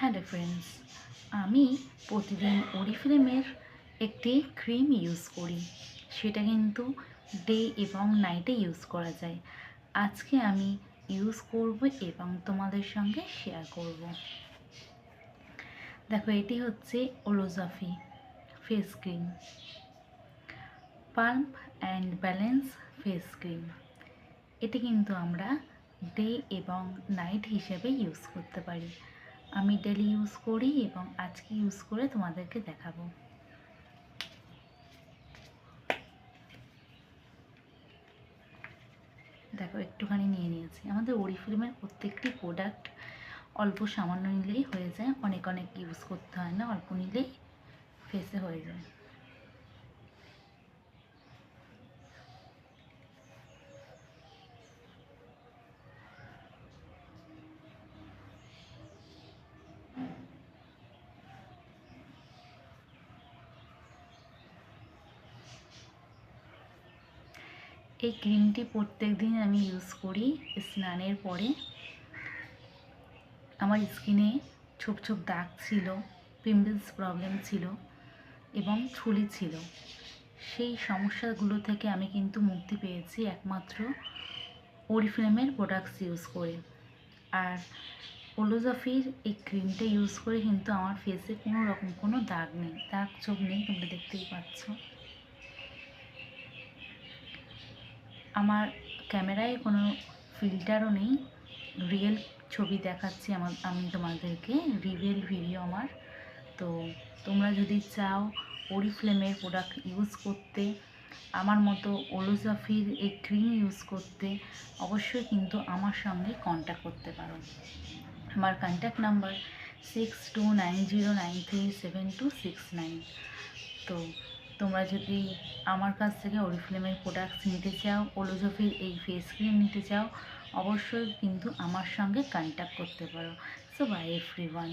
Hello friends, আমি প্রতিদিন অরিফ্লেমের একটি ক্রিম ইউজ করি। সেটা কিন্তু ডে এবং নাইটে ইউজ করা যায়। আজকে আমি ইউজ করব এবং তোমাদের সঙ্গে শেয়ার করব। দেখো, এটি হচ্ছে ওলোজাফি face cream, pump and balance face cream. এটি কিন্তু আমরা ডে এবং নাইট হিসেবে ইউজ করতে পারি। আমি ডেলি ইউজ করি এবং আজকে ইউজ করে তোমাদেরকে দেখাবো। দেখো, একটুখানি নিয়ে নিয়েছি। আমাদের অরিফ্লেমের প্রত্যেকটি প্রোডাক্ট অল্প সামান্য নিলেই হয়ে যায়, অনেক অনেক ইউজ করতে হয় না, অল্প নিলেই ফেসে হয়ে যায়। এই ক্রিমটি প্রত্যেক দিন আমি ইউজ করি স্নানের পরে। আমার স্কিনে ছোপ ছোপ দাগ ছিল, পিম্পলস প্রবলেম ছিল এবং ছুলি ছিল। সেই সমস্যাগুলো থেকে আমি কিন্তু মুক্তি পেয়েছি একমাত্র অরিফ্লেমের প্রোডাক্টস ইউজ করে। আর ওলোজাফির এই ক্রিমটা ইউজ করে কিন্তু আমার ফেসে কোনো রকম কোনো দাগ নেই, দাগ ছোপ নেই, তোমরা দেখতেই পাচ্ছ। আমার ক্যামেরায় কোনো ফিল্টারও নেই, রিয়েল ছবি দেখাচ্ছি আমি তোমাদেরকে, রিয়েল ভিডিও আমার। তো তোমরা যদি চাও অরিফ্লেমের প্রোডাক্ট ইউজ করতে, আমার মতো ওলোজাফির এই ক্রিম ইউজ করতে, অবশ্যই কিন্তু আমার সঙ্গে কন্ট্যাক্ট করতে পারো। আমার কন্ট্যাক্ট নাম্বার 6290937269। তো তোমরা যদি আমার কাছ থেকে অরিফ্লেমের প্রোডাক্টস নিতে চাও, ওলোজাফির এই ফেস ক্রিম নিতে চাও, অবশ্যই কিন্তু আমার সঙ্গে কন্ট্যাক্ট করতে পারো। So by everyone.